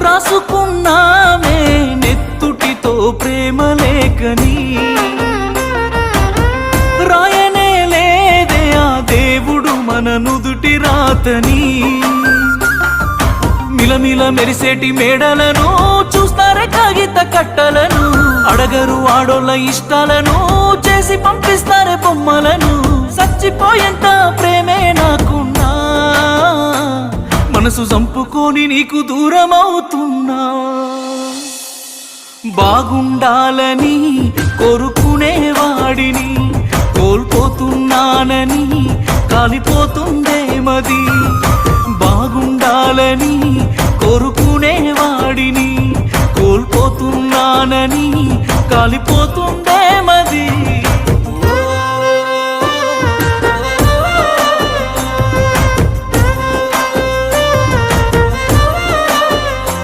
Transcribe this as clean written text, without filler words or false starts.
రాసుకున్నామే నెత్తుటితో ప్రేమ లేఖని, రాయనే లేదే ఆ దేవుడు మన నుదుటి రాతని. మిలమిల మెరిసేటి మేడలను చూస్తారే కాగిత కట్టలను, అడగరు ఆడోళ్ళ ఇష్టాలను చేసి పంపిస్తారే బొమ్మలను. చచ్చిపోయేంత ప్రేమే నాకున్నా, మనసు చంపుకొని నీకు దూరం అవుతున్నా. బాగుండాలని కోరుకునేవాడిని కోల్పోతున్నానని కాలిపోతుందే మది. బాగుండాలని కోరుకునేవాడిని కోల్పోతున్నానని కాలిపోతు